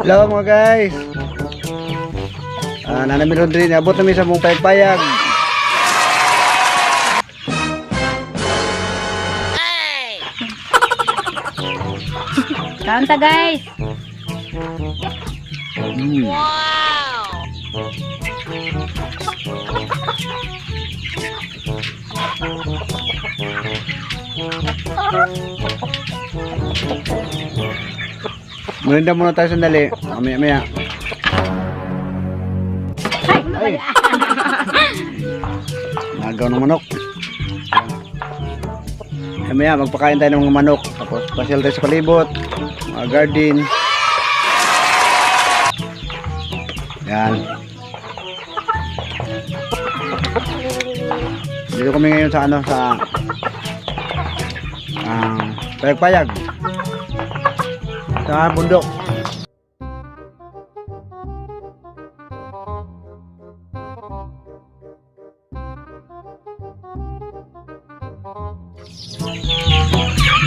Hello mga guys. Nanamiron din. Abot namin sa mong payag-payag. Kanta guys. Merinda muna tayo sandali. Maya-maya. Ay! Nagaw ng manok. Maya magpakain tayo ng mga manok. Tapos pasyal tayo sa palibot. Mga garden. Yan. Dito kami ngayon sa payag-payag. Sa bundok.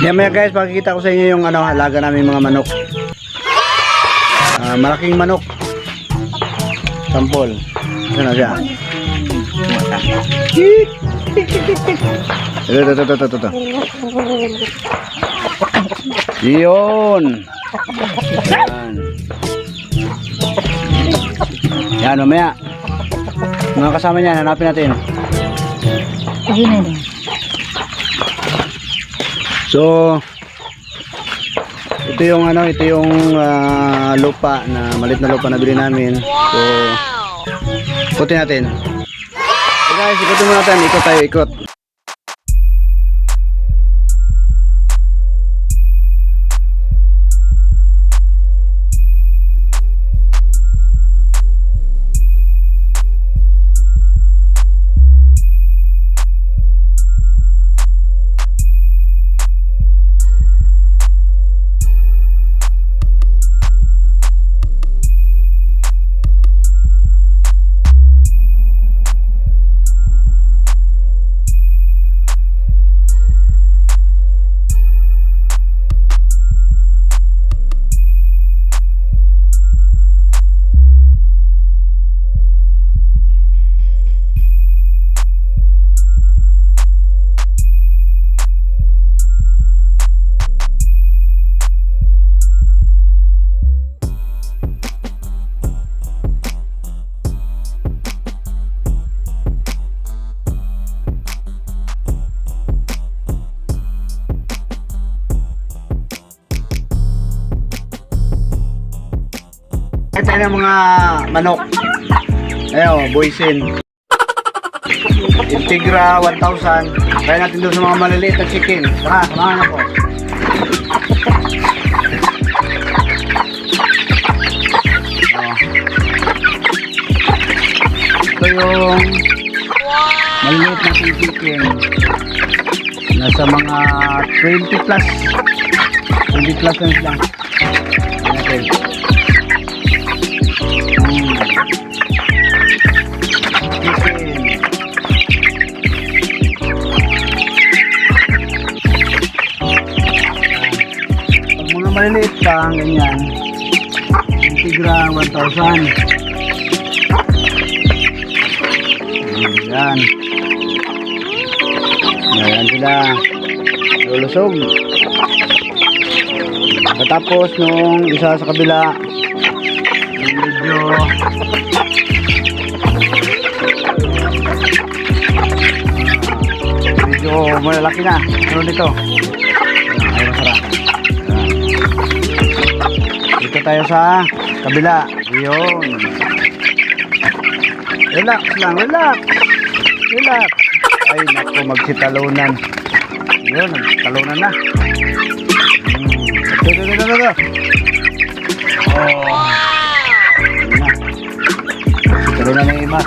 Maya guys, pakikita ko sa inyo yung halaga namin mga manok. Malaking manok. Sampol. Ano siya? Ito. Yun. Yan, mamaya. Mga kasama niya, hanapin natin. So, ito yung lupa na maliit na lupa na bili namin. So, ikutin natin. So guys, ikutin muna natin. Ikot tayo, ikot. Ito yung mga manok. Ayo, boysen. Integra 1,000. Kaya natin doon sa mga maliliit na chicken. Samahan ako. Ito yung maliliit na chicken. Nasa mga 20 plus. 20 plus na sila. Ayan. Mga maliliit pa, ganyan. Integra 1,000. Ayan. Ayan sila. Lulusog. Tapos nung isa sa kabila, medyo malalaki na. Ano nito? Ayan, masarap. Dito tayo sa kabila. Yun. Relax lang, relax. Relax. Ay naku, magsitalunan. Yun, nagtalunan na. Ito. Oh. Talunan na yung iba.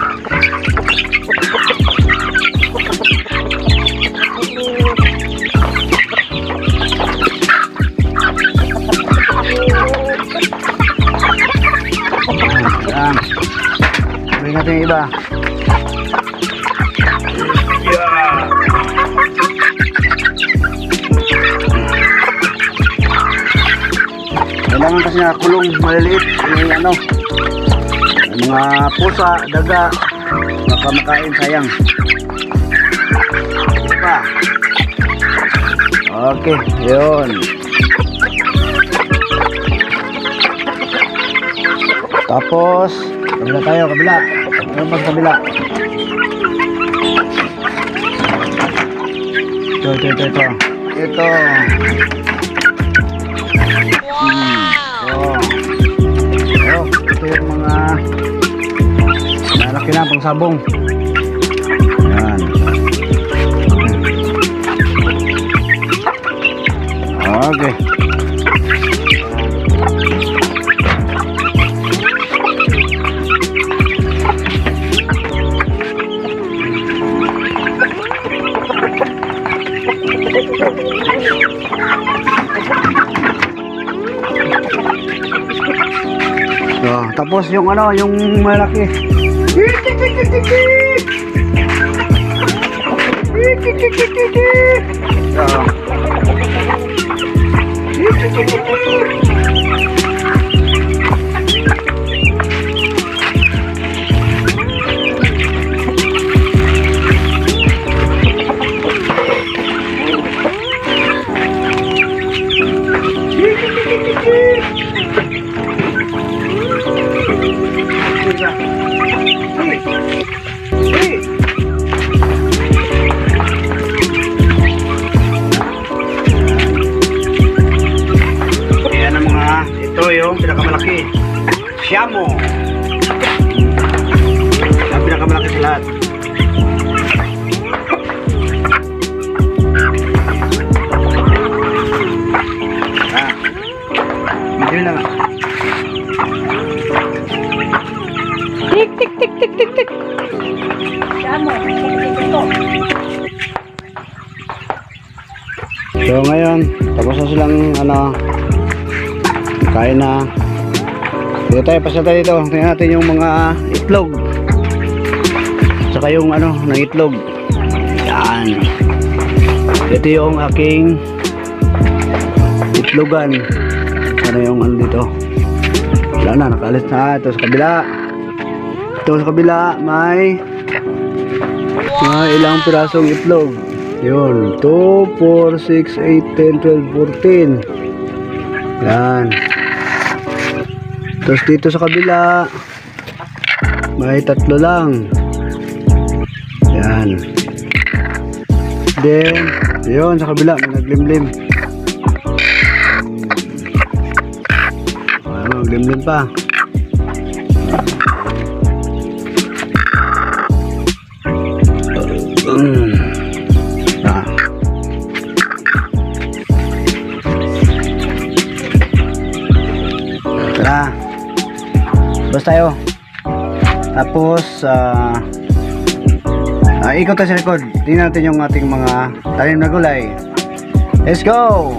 Ayan. Bring natin yung iba. Kailangan kasi na kulong maliliit. Yung ano, yung mga pusa, daga, makamakain, sayang. Ito pa. Okay, yun. Tapos, kabila tayo, kabila. Ano pag kabila? Ito. Ito. Ito yung mga malaki na pang sabong. Yan. Okay. So, tapos yung ano, yung malaki. Ayan ang mga, ito yung pinakamalaki, Siamo. Ang pinakamalaki sa lahat. Medyo na nga. Tik tik tik tik tik tik. Siamo, ito. So ngayon, tapos na silang ano, kain na. Dito tayo, pasya tayo dito. Tingnan natin yung mga itlog. Saka yung ano, ng itlog. Yan. Ito yung aking itlogan. Ano yung ano dito? Wala na, nakalit na. Ito sa kabila. Ito sa kabila, may ilang pirasong itlog. Yun, 2, 4, 6, 8, 10, 12, 14. Yan. Tapos dito sa kabila, may 3 lang. Yan. Then, yun, sa kabila, may naglimlim. Naglimlim pa. Tara, basta tayo. Tapos ikot tayo sa likod. Tingnan natin yung ating mga tanim na gulay. Let's go.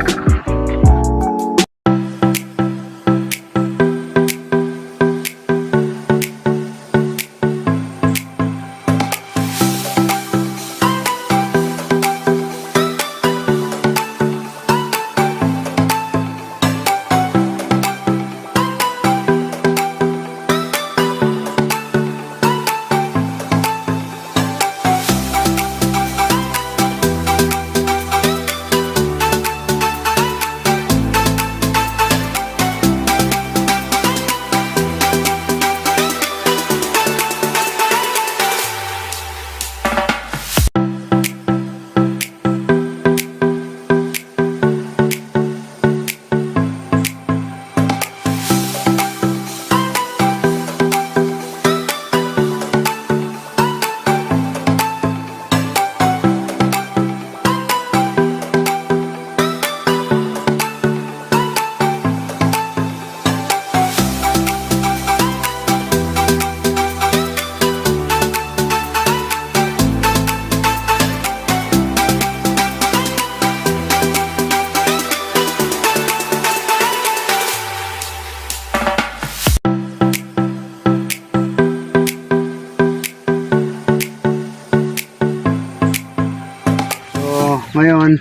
Ngayon,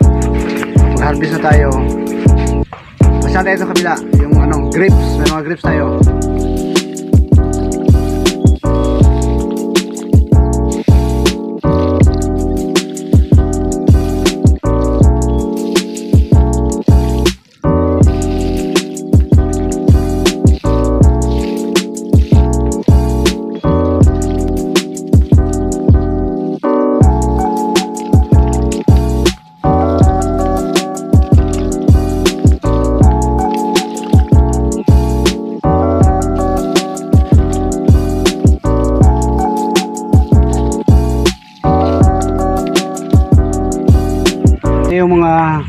mag-harvest na tayo. Pasya tayo sa kabila. Yung ano, grapes. May mga grapes tayo. Ito yung mga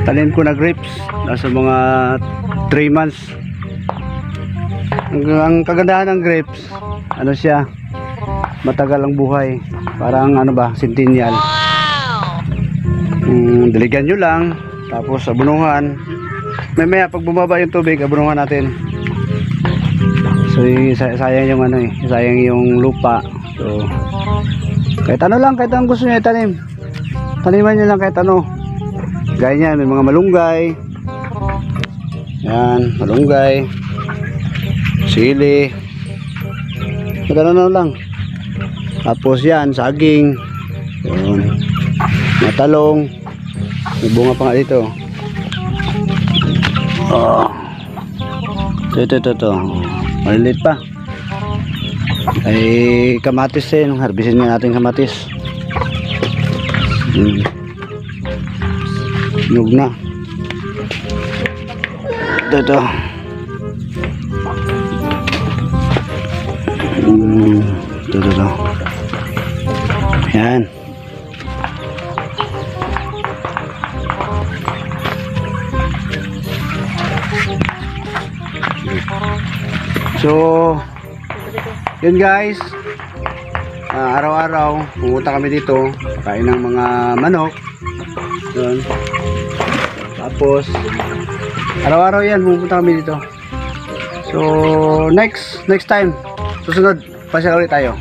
talim ko na grapes. Nasa mga 3 months. Ang kagandahan ng grapes, ano siya, matagal ang buhay. Parang ano ba, centennial. Diligan nyo lang, tapos abunuhan. Mamaya pag bumaba yung tubig, abunuhan natin. So sayang yung ano sayang yung lupa. So kahit ano lang, kahit anong gusto nyo itanim, taniman nyo lang kahit ano. Gaya niyan, may mga malunggay. Yan, malunggay, sili, ano lang. Tapos yan, saging. Yun, matalong. May bunga pa nga dito. Oh. Ito. Maliliit pa. Ay kamatis din, harbisin nga natin kamatis. Nyug na. Ito. Ito. Yan. So, yun guys. Araw-araw pumunta kami dito, kain ng mga manok. Yun. Tapos araw-araw yan pumunta kami dito. So next time susunod pasya ulit tayo.